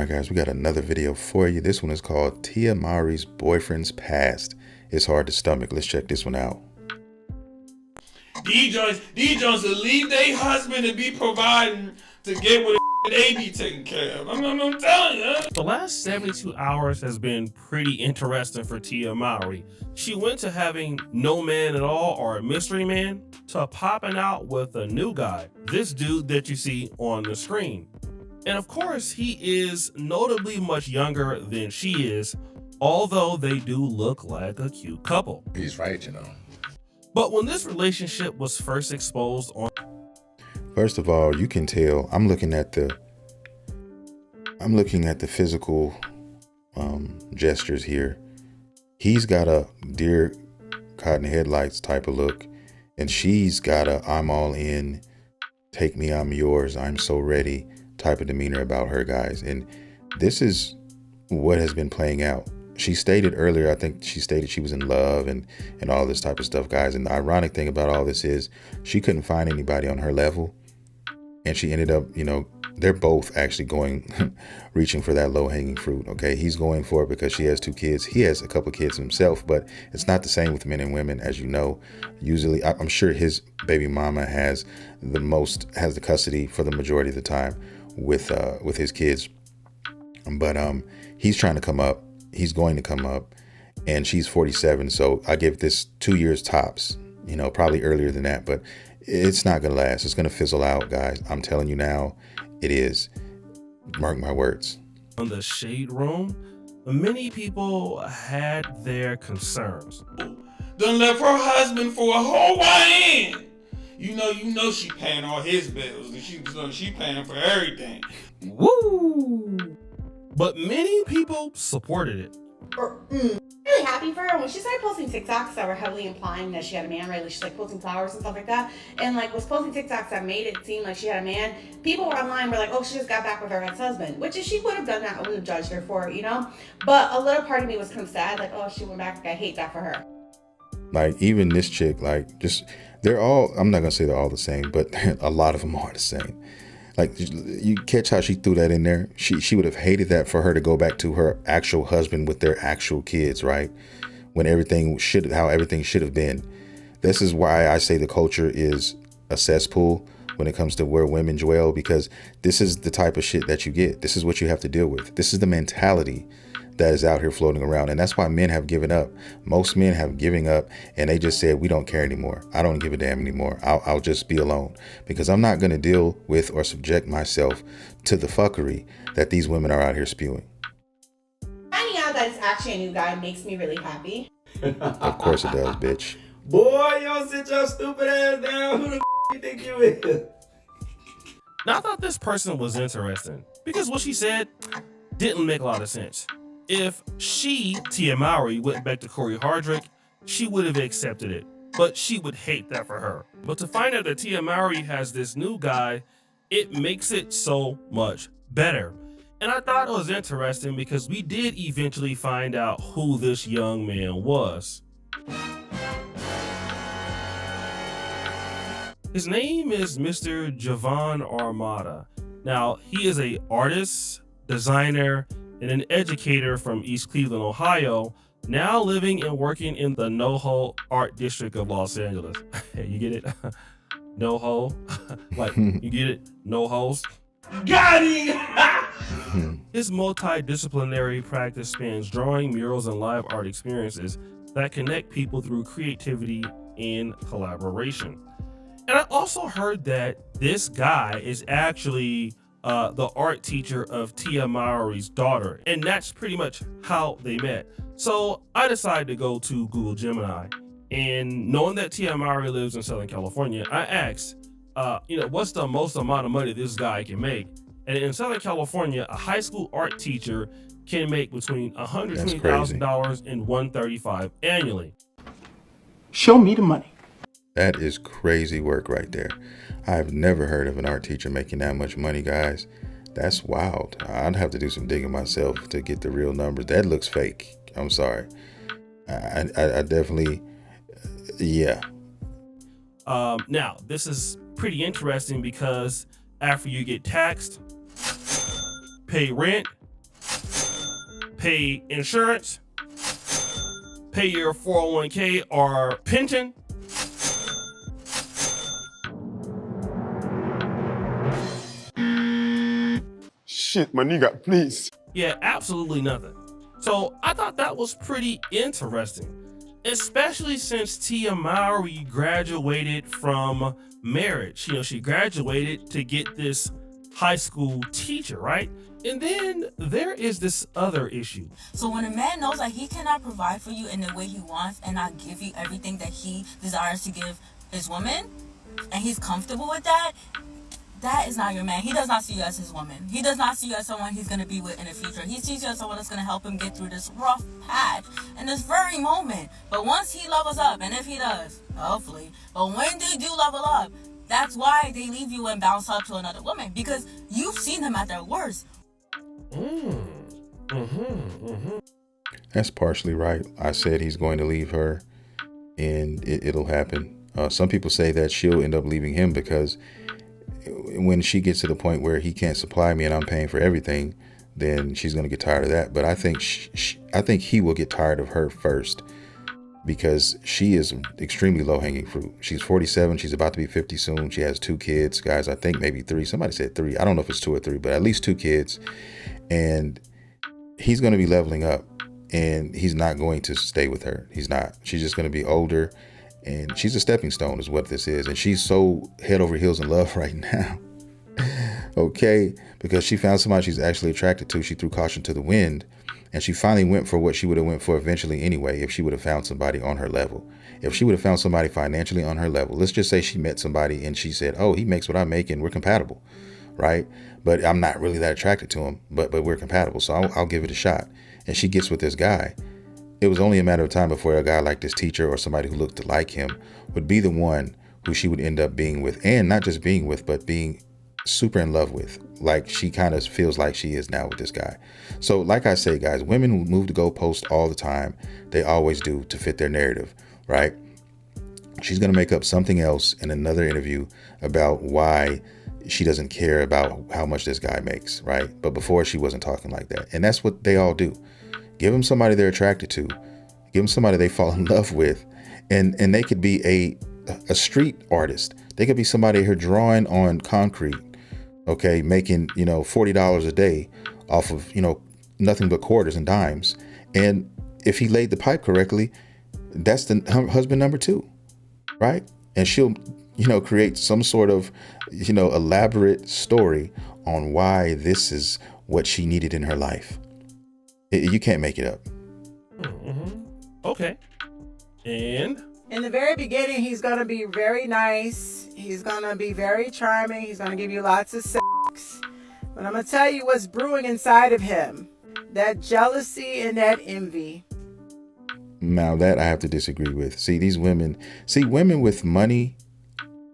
All right, guys, we got another video for you. This one is called Tia Mowry's Boyfriend's Past. It's hard to stomach. Let's check this one out. These joints will leave their husband to be providing to get what they be taking care of. I'm telling you. The last 72 hours has been pretty interesting for Tia Mowry. She went to having no man at all or a mystery man to popping out with a new guy, this dude that you see on the screen. And of course, he is notably much younger than she is, although they do look like a cute couple. He's right, you know. But when this relationship was first exposed on... First of all, you can tell I'm looking at the physical gestures here. He's got a deer caught in headlights type of look, and she's got a I'm all in, take me, I'm yours, I'm so ready type of demeanor about her, guys. And this is what has been playing out. She stated earlier, I think she stated she was in love and all this type of stuff, guys. And the ironic thing about all this is she couldn't find anybody on her level. And she ended up, you know, they're both actually going, reaching for that low hanging fruit. Okay. He's going for it because she has 2 kids. He has a couple of kids himself, but it's not the same with men and women. As you know, usually I'm sure his baby mama has the custody for the majority of the time with his kids. But he's trying to come up. He's going to come up, and she's 47. So I give this 2 years tops, you know, probably earlier than that, but it's not going to last. It's going to fizzle out, guys. I'm telling you now, it is. Mark my words. On the Shade Room, many people had their concerns. Done left her husband for a whole YN. You know she paying all his bills, and she paying for everything. Woo! But many people supported it. Really happy for her. When she started posting TikToks that were heavily implying that she had a man, right? Like she's like posting flowers and stuff like that, and like was posting TikToks that made it seem like she had a man. People were online were like, oh, she just got back with her ex-husband, which if she would have done that, I wouldn't have judged her for it, you know. But a little part of me was kind of sad, like, oh, she went back. Like, I hate that for her. Like even this chick, like just they're all. I'm not gonna say they're all the same, but a lot of them are the same. Like, you catch how she threw that in there? She would have hated that for her to go back to her actual husband with their actual kids, right? When how everything should have been. This is why I say the culture is a cesspool when it comes to where women dwell, because this is the type of shit that you get. This is what you have to deal with. This is the mentality that is out here floating around. And that's why men have given up. Most men have given up, and they just said, we don't care anymore. I don't give a damn anymore. I'll just be alone, because I'm not going to deal with or subject myself to the fuckery that these women are out here spewing. Finding out that it's actually a new guy makes me really happy. Of course it does, bitch. Boy, y'all sit your stupid ass down. Who the you think you is? Now, I thought this person was interesting because what she said didn't make a lot of sense. If she, Tia Mowry, went back to Corey Hardrick, she would have accepted it, but she would hate that for her. But to find out that Tia Mowry has this new guy, it makes it so much better. And I thought it was interesting because we did eventually find out who this young man was. His name is Mr. Javon Armada. Now, he is an artist, designer, and an educator from East Cleveland, Ohio, now living and working in the NoHo Art District of Los Angeles. You get it? NoHo? Like, you get it? No hoes? Got him! His multidisciplinary practice spans drawing, murals, and live art experiences that connect people through creativity and collaboration. And I also heard that this guy is actually the art teacher of Tia Mowry's daughter, and that's pretty much how they met. So I decided to go to Google Gemini, and knowing that Tia Mowry lives in Southern California, I asked, what's the most amount of money this guy can make? And in Southern California, a high school art teacher can make between $120,000 and $135,000 annually. Show me the money. That is crazy work right there. I've never heard of an art teacher making that much money, guys. That's wild. I'd have to do some digging myself to get the real numbers. That looks fake. I'm sorry. I definitely, yeah. Now, this is pretty interesting because after you get taxed, pay rent, pay insurance, pay your 401k or pension. Shit, my nigga, please. Yeah, absolutely nothing. So I thought that was pretty interesting, especially since Tia Mowry graduated from marriage. You know, she graduated to get this high school teacher, right? And then there is this other issue. So when a man knows that he cannot provide for you in the way he wants and not give you everything that he desires to give his woman, and he's comfortable with that, that is not your man. He does not see you as his woman. He does not see you as someone he's going to be with in the future. He sees you as someone that's going to help him get through this rough patch in this very moment. But once he levels up, and if he does, hopefully, but when they do level up, that's why they leave you and bounce up to another woman, because you've seen them at their worst. That's partially right. I said he's going to leave her, and it'll happen. Some people say that she'll end up leaving him because when she gets to the point where he can't supply me and I'm paying for everything, then she's going to get tired of that. But I think I think he will get tired of her first, because she is extremely low-hanging fruit. She's 47. She's about to be 50 soon. She has 2 kids, guys. I think maybe 3. Somebody said 3. I don't know if it's 2 or 3, but at least 2 kids. And he's going to be leveling up, and he's not going to stay with her. He's not. She's just going to be older, and she's a stepping stone is what this is. And she's so head over heels in love right now. Okay, because she found somebody she's actually attracted to. She threw caution to the wind, and she finally went for what she would have went for eventually anyway if she would have found somebody on her level. If she would have found somebody financially on her level. Let's just say she met somebody and she said, oh, he makes what I make and we're compatible, right? But I'm not really that attracted to him, but we're compatible, so I'll give it a shot. And she gets with this guy. It was only a matter of time before a guy like this teacher or somebody who looked like him would be the one who she would end up being with, and not just being with, but being super in love with, like she kind of feels like she is now with this guy. So like I say, guys, women move the goalpost all the time. They always do, to fit their narrative, right? She's going to make up something else in another interview about why she doesn't care about how much this guy makes, right? But before, she wasn't talking like that. And that's what they all do. Give them somebody they're attracted to. Give them somebody they fall in love with. And they could be a street artist. They could be somebody who drawing on concrete, okay, making, $40 a day off of, nothing but quarters and dimes. And if he laid the pipe correctly, that's the husband number 2, right? And she'll, create some sort of, elaborate story on why this is what she needed in her life. You can't make it up. Okay. And in the very beginning, he's going to be very nice. He's going to be very charming. He's going to give you lots of sex. But I'm going to tell you what's brewing inside of him. That jealousy and that envy. Now that I have to disagree with. Women with money,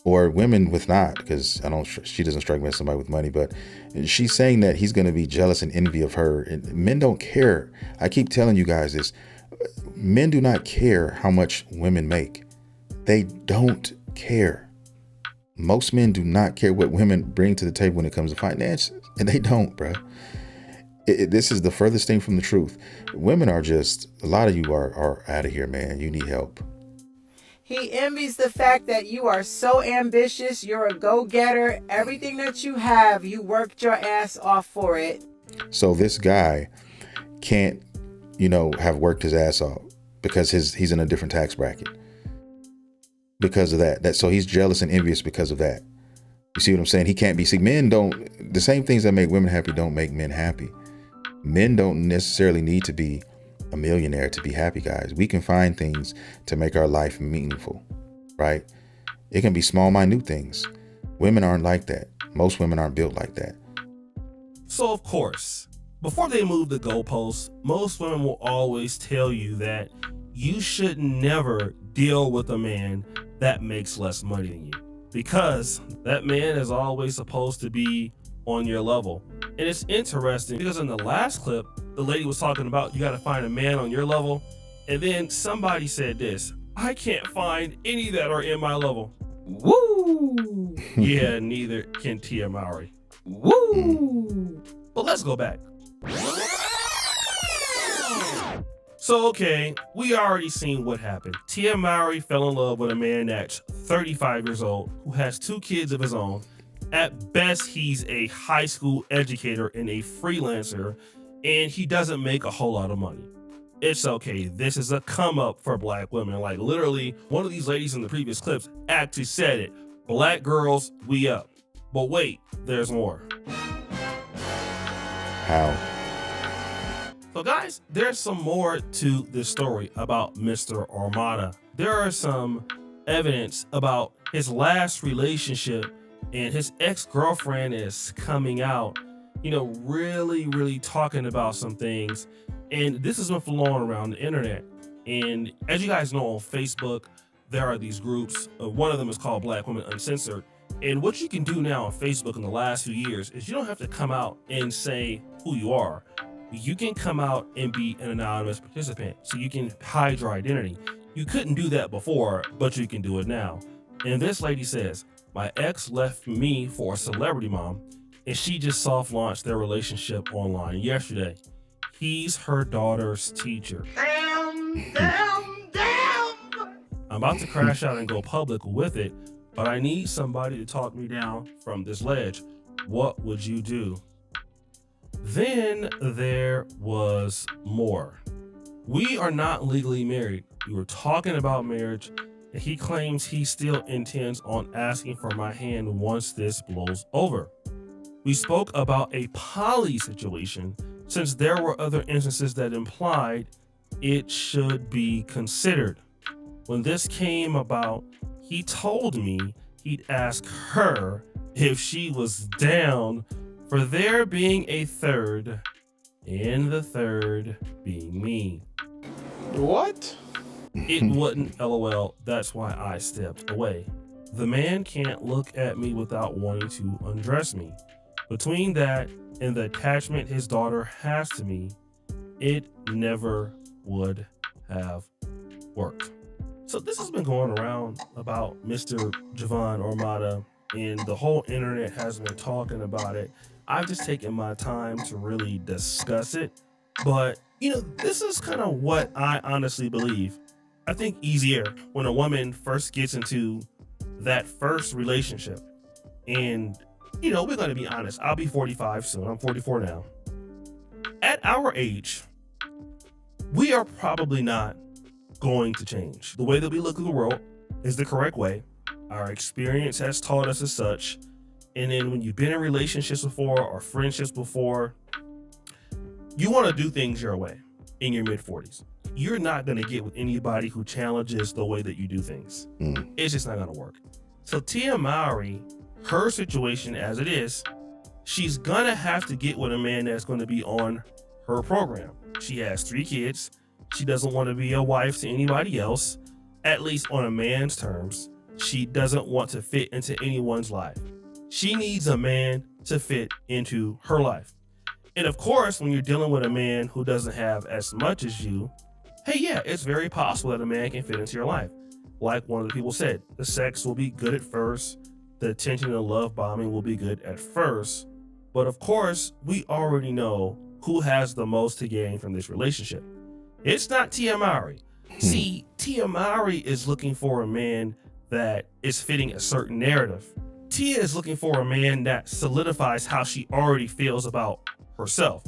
or women with not, because she doesn't strike me as somebody with money, but she's saying that he's going to be jealous and envy of her. And men don't care. I keep telling you guys this. Men do not care how much women make. They don't care. Most men do not care what women bring to the table when it comes to finances. And they don't, bro. This is the furthest thing from the truth. Women are just, a lot of you are out of here, man. You need help. He envies the fact that you are so ambitious. You're a go-getter. Everything that you have, you worked your ass off for it. So this guy can't, have worked his ass off because he's in a different tax bracket. Because of that. So he's jealous and envious because of that. You see what I'm saying? He can't be. See, men don't, the same things that make women happy don't make men happy. Men don't necessarily need to be a millionaire to be happy, guys. We can find things to make our life meaningful, right? It can be small, minute things. Women aren't like that. Most women aren't built like that. so, of course, before they move the goalposts, most women will always tell you that you should never deal with a man that makes less money than you, because that man is always supposed to be on your level. And it's interesting because in the last clip, the lady was talking about you got to find a man on your level. And then somebody said this: I can't find any that are in my level. Woo! Yeah, neither can Tia Mowry. Woo! But let's go back. So, okay, we already seen what happened. Tia Mowry fell in love with a man that's 35 years old, who has 2 kids of his own. At best, he's a high school educator and a freelancer, and he doesn't make a whole lot of money. It's okay. This is a come up for black women. Like, literally, one of these ladies in the previous clips actually said it. Black girls, we up. But wait, there's more. How? So guys, there's some more to this story about Mr. Armada. There are some evidence about his last relationship, and his ex-girlfriend is coming out, really talking about some things. And this has been flowing around the internet. And as you guys know, on Facebook, there are these groups. One of them is called Black Women Uncensored. And what you can do now on Facebook in the last few years is you don't have to come out and say who you are. You can come out and be an anonymous participant, so you can hide your identity. You couldn't do that before, but you can do it now. And this lady says, my ex left me for a celebrity mom, and she just soft launched their relationship online yesterday. He's her daughter's teacher. Damn. I'm about to crash out and go public with it, but I need somebody to talk me down from this ledge. What would you do? Then there was more. We are not legally married. We were talking about marriage, and he claims he still intends on asking for my hand once this blows over. We spoke about a poly situation, since there were other instances that implied it should be considered. When this came about, he told me he'd ask her if she was down for there being a third, and the third being me. What? It wouldn't, LOL, that's why I stepped away. The man can't look at me without wanting to undress me. Between that and the attachment his daughter has to me, it never would have worked. So this has been going around about Mr. Javon Armada, and the whole internet has been talking about it. I've just taken my time to really discuss it. But, this is kind of what I honestly believe. I think easier when a woman first gets into that first relationship. And, we're going to be honest. I'll be 45 soon. I'm 44 now. At our age, we are probably not going to change. The way that we look at the world is the correct way. Our experience has taught us as such. And then when you've been in relationships before or friendships before, you want to do things your way in your mid-40s. You're not going to get with anybody who challenges the way that you do things. It's just not going to work. So Tia Mowry, her situation as it is, she's going to have to get with a man that's going to be on her program. She has 3 kids. She doesn't want to be a wife to anybody else, at least on a man's terms. She doesn't want to fit into anyone's life. She needs a man to fit into her life. And of course, when you're dealing with a man who doesn't have as much as you, hey, yeah, it's very possible that a man can fit into your life. Like one of the people said, the sex will be good at first. The attention and love bombing will be good at first. But of course, we already know who has the most to gain from this relationship. It's not Tia Mowry. See, Tia Mowry is looking for a man that is fitting a certain narrative. Tia is looking for a man that solidifies how she already feels about herself.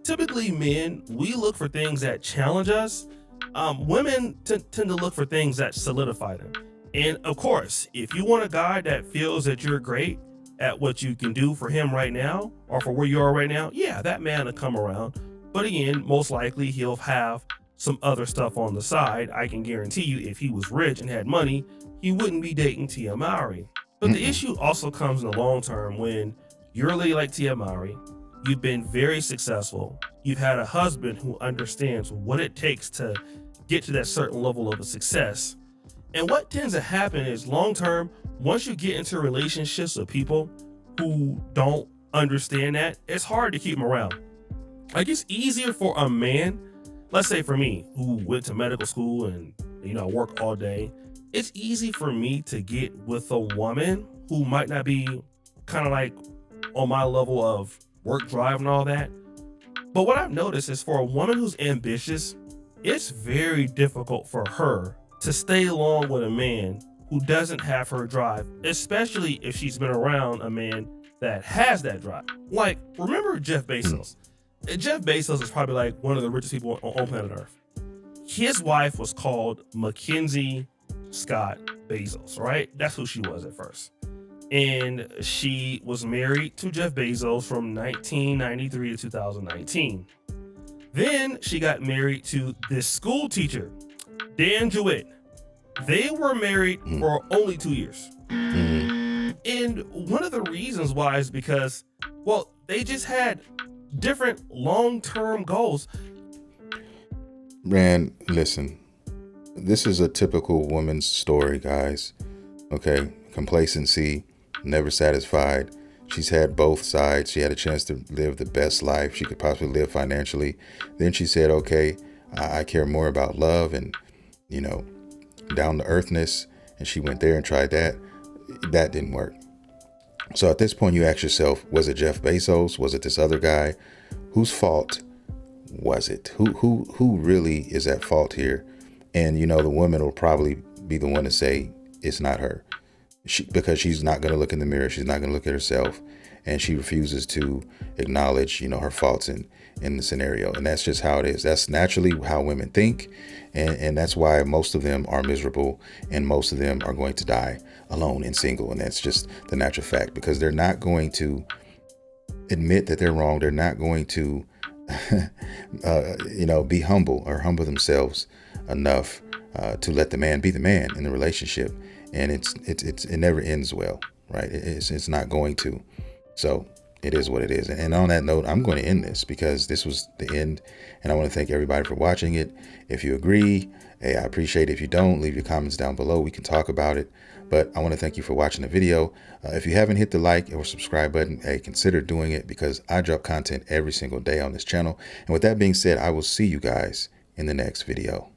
Typically, men, we look for things that challenge us. Women tend to look for things that solidify them. And of course, if you want a guy that feels that you're great at what you can do for him right now, or for where you are right now, yeah, that man will come around. But again, most likely he'll have some other stuff on the side. I can guarantee you, if he was rich and had money, he wouldn't be dating Tia Mowry. But the issue also comes in the long term when you're a lady like Tia Mowry, you've been very successful, you've had a husband who understands what it takes to get to that certain level of a success. And what tends to happen is long term, once you get into relationships with people who don't understand that, it's hard to keep them around. Like, it's easier for a man, let's say for me, who went to medical school and, work all day, it's easy for me to get with a woman who might not be kind of like on my level of work drive and all that. But what I've noticed is for a woman who's ambitious, it's very difficult for her to stay long with a man who doesn't have her drive, especially if she's been around a man that has that drive. Like, remember Jeff Bezos? Jeff Bezos is probably like one of the richest people on planet Earth. His wife was called Mackenzie Scott Bezos, right? That's who she was at first. And she was married to Jeff Bezos from 1993 to 2019. Then she got married to this school teacher, Dan Jewett. They were married for only 2 years. And one of the reasons why is because, well, they just had different long-term goals. Man, listen, this is a typical woman's story, guys. Okay, complacency, never satisfied. She's had both sides. She had a chance to live the best life she could possibly live financially. Then she said, okay, I care more about love and, down to earthness. And she went there and tried that. That didn't work. So at this point, you ask yourself, was it Jeff Bezos? Was it this other guy? Whose fault was it? Who really is at fault here? And, the woman will probably be the one to say it's not her. Because she's not going to look in the mirror. She's not going to look at herself. And she refuses to acknowledge, her faults in the scenario. And that's just how it is. That's naturally how women think. And that's why most of them are miserable. And most of them are going to die alone and single. And that's just the natural fact. Because they're not going to admit that they're wrong. They're not going to, be humble or humble themselves enough to let the man be the man in the relationship. And it never ends well, right? It's not going to. So it is what it is. And on that note, I'm going to end this because this was the end. And I want to thank everybody for watching it. If you agree, hey, I appreciate it. If you don't, leave your comments down below. We can talk about it. But I want to thank you for watching the video. If you haven't hit the like or subscribe button, hey, consider doing it because I drop content every single day on this channel. And with that being said, I will see you guys in the next video.